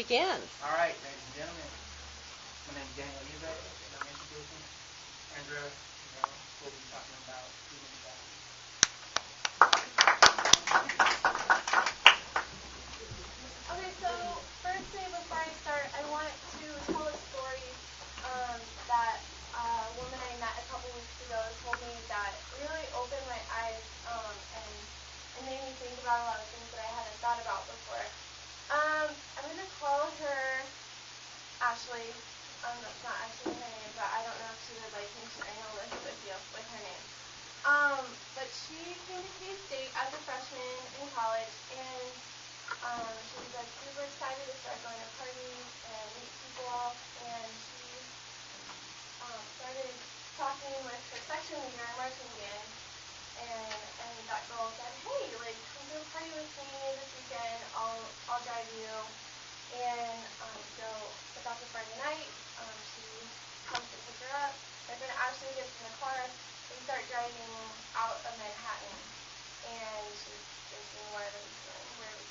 begin. All right, ladies and gentlemen. My name is Daniel Eva, and I'm introducing Andrea. We'll be talking about human trafficking. Okay, so firstly, before I start, I want to tell a story that a woman I met a couple weeks ago told me that really opened my eyes and made me think about a lot of things that I hadn't thought about before. I'm going to call her Ashley. That's not actually her name, but I don't know if she would like me sharing a list with you with her name. But she came to K-State as a freshman in college, and she was like super excited to start going to parties and meet people, and she started talking with her section leader in marching band, and that girl said, hey, like, come to a party with me this weekend, I'll drive you. And so it's after Friday night, she comes to pick her up. My friend Ashley gets in the car. They start driving out of Manhattan, and she's thinking, where are we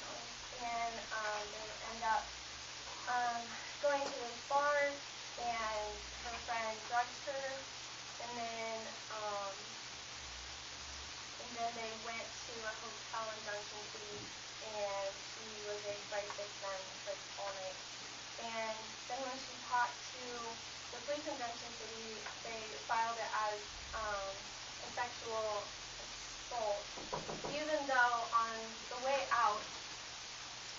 going? And they end up going to this bar, and her friend drugs her, and then they went to a hotel in Junction City, and she was raped by 6 men like all night. And then when she talked to the police in Junction City, they filed it as a sexual assault, even though on the way out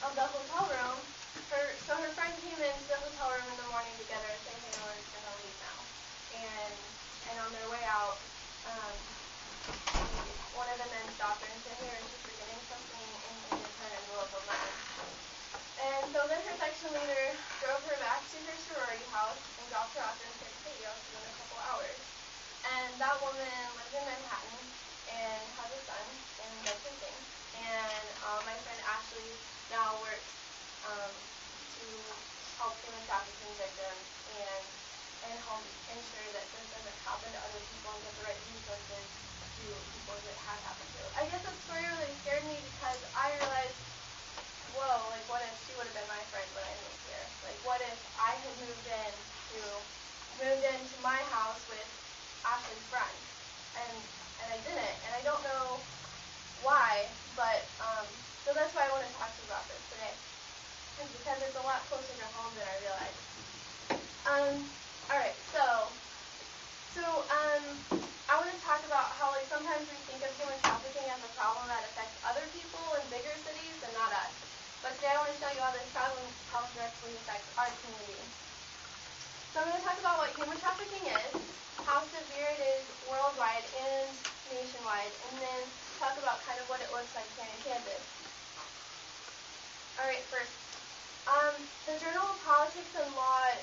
of the hotel room, her friend came into the hotel room in the morning together and said, hey, we're going to leave now. And on their way out, one of the men stopped her and said, hey, are you forgetting something? And handed her an envelope of money. And so then her section leader drove her back to her sorority house and dropped her off and said, hey, I'll see you in a couple hours. And that woman lives in Manhattan and has a son and does her thing. And my friend Ashley now works to help human trafficking victims and help ensure that this doesn't happen to other people and get the right resources to people that it has happened to. I guess that story really scared me because I realized, whoa, like what if she would have been my friend when I moved here? Like what if I had moved into my house with Ashley's friend and I didn't, and I don't know why, but so that's why I want to talk to you about this today, is because it's a lot closer to home than I realized. Alright, so I want to talk about how like sometimes we think of human trafficking as a problem that affects other people in bigger cities and not us. But today I want to show you how this problem directly affects our community. So I'm going to talk about what human trafficking is, how severe it is worldwide and nationwide, and then talk about kind of what it looks like here in Kansas. Alright, first, the Journal of Politics and Law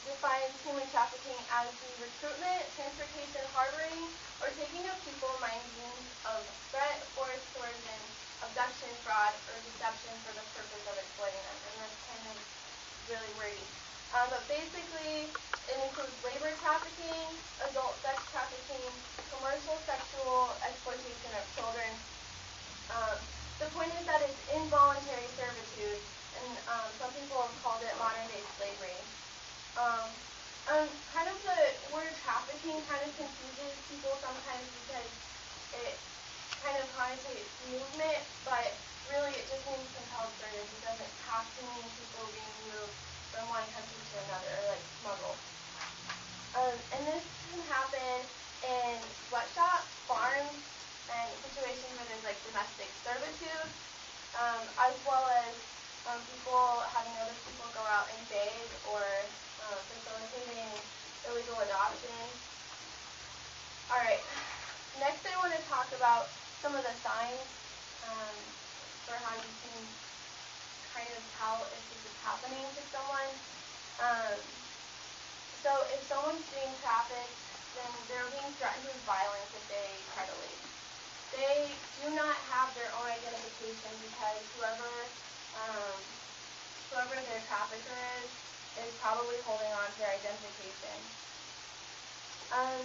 defines human trafficking as the recruitment, transportation, harboring, or taking of people by means of threat, force, coercion, abduction, fraud, or deception for the purpose of exploiting them. And that's kind of really wordy. But basically, it includes labor trafficking, adult sex trafficking, commercial sexual exploitation of children. The point is that it's involuntary servitude, and some people have called it modern-day slavery. Kind of the word trafficking kind of confuses people sometimes because it kind of connotates movement, but really it just means compelled service. It doesn't have to mean people being moved from one country to another, or like smuggled. And this can happen in sweatshops, farms, and situations where there's like domestic servitude, as well as people having other people go out and beg or facilitating illegal adoption. Alright, next I want to talk about some of the signs for how you can kind of tell if this is happening to someone. So if someone's being trafficked, then they're being threatened with violence if they try to leave. They do not have their own identification because whoever their trafficker is probably holding on to their identification.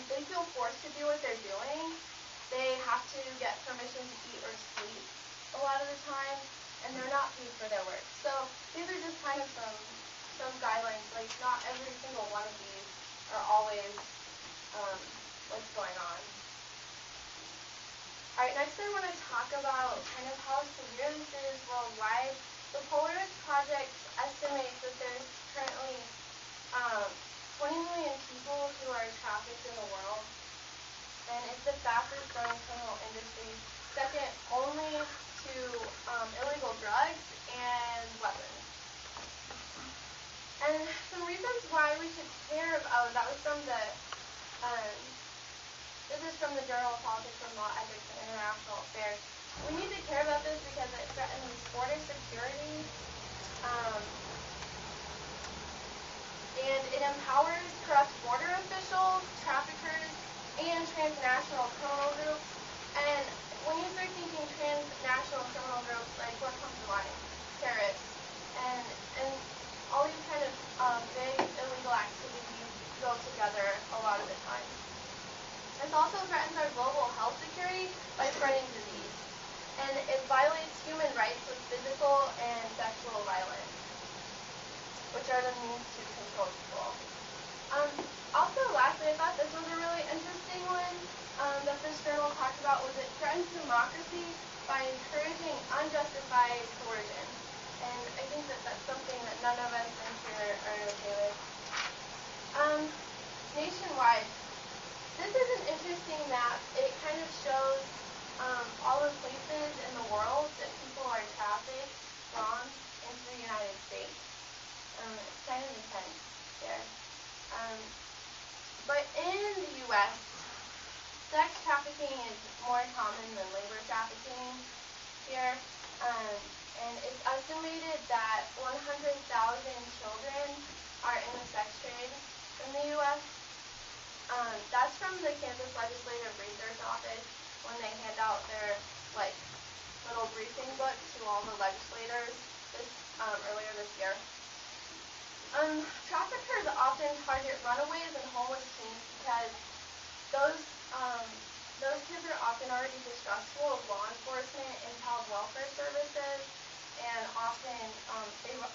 They feel forced to do what they're doing. They have to get permission to eat or sleep a lot of the time, and they're not paid for their work. So these are just kind of some guidelines. Like, not every single one of these are always what's going on. Alright, next I want to talk about kind of how severe this is worldwide. The Polaris Project estimates that there's currently 20 million people who are trafficked in the world, and it's the fastest growing criminal industry, second only to illegal drugs and weapons. And some reasons why we should care about, that was from the, this is from the Journal of Politics and Law, Ethics, and International Affairs. We need to care about this because it threatens border security, and it empowers corrupt border officials, traffickers, and transnational criminal groups. And when you start thinking transnational criminal groups, like, what comes to mind? Terrorists. And all these kind of big illegal activities go together a lot of the time. This also threatens our global health security by spreading disease. And it violates human rights with physical and sexual violence, which are the means to control people. Also, lastly, I thought this was a really interesting one that this journal talked about, was it threatens democracy by encouraging unjustified coercion. And I think that that's something that none of us in here are okay with. Nationwide, this is an interesting map. It kind of shows all the places in the world that people are trafficked from into the United States. It's kind of intense there. But in the U.S., sex trafficking is more common than labor trafficking here. And it's estimated that 100,000 children are in the sex trade in the U.S. That's from the Kansas Legislative Research Office when they hand out their, like, little briefing book to all the legislators earlier this year. Traffickers often target runaways and homeless teens because those kids are often already distrustful of law enforcement and child welfare services, and often they've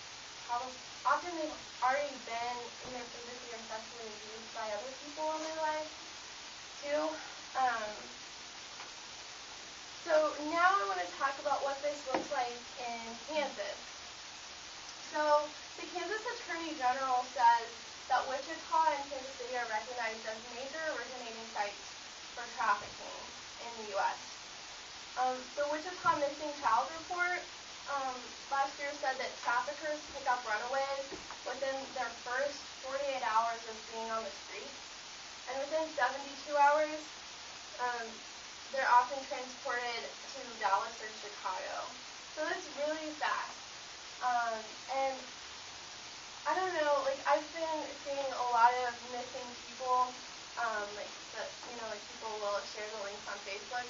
already been either physically or sexually abused by other people in their life too. So now I want to talk about what this looks like in Kansas. So the Kansas Attorney General says that Wichita and Kansas City are recognized as major originating sites for trafficking in the U.S. The Wichita Missing Child Report last year said that traffickers pick up runaways within their first 48 hours of being on the street, and within 72 hours, they're often transported to Dallas or Chicago. So that's really fast. And I don't know, like, I've been seeing a lot of missing people, like people will share the links on Facebook,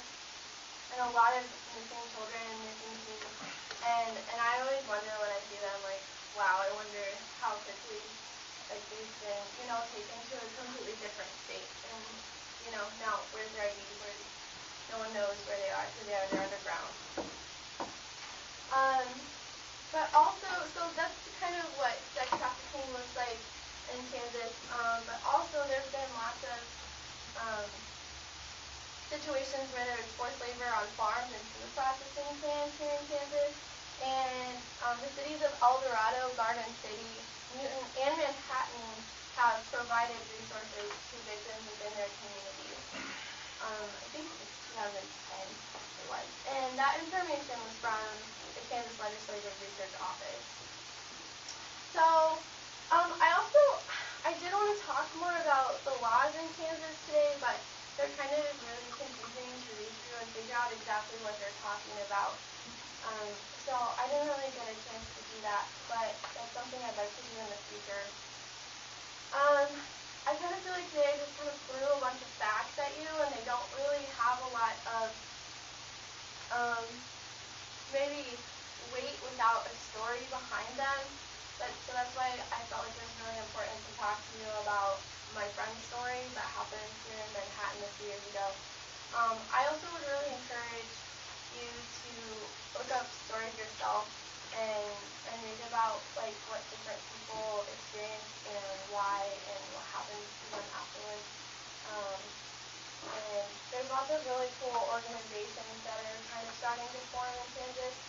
and a lot of missing children, missing teens, and I always wonder when I see them, like, wow, I wonder how quickly, like, they've been, taken to a completely different state, and, now, where's their ID, no one knows where they are, because they're underground. But also, so that's kind of what sex trafficking looks like in Kansas, but also there's been lots of situations where there's forced labor on farms and food processing plants here in Kansas, and the cities of El Dorado, Garden City, Newton, and Manhattan have provided resources to victims within their communities. I think it's 2010 it was, and that information was from the Kansas Legislative Research Office. So, I did want to talk more about the laws in Kansas today, but they're kind of really confusing to read through and figure out exactly what they're talking about. So I didn't really get a chance to do that, but that's something I'd like to do in the future. I kind of feel like today I just kind of threw a bunch of facts at you, and they don't really have a lot of maybe weight without a story behind them. So that's why I felt like it was really important to talk to you about my friend's story that happened here in Manhattan a few years ago. I also would really encourage you to look up stories yourself and read about, like, like what different people experience and why and what happens to them afterwards. And there's lots of really cool organizations that are kind of starting to form in Kansas.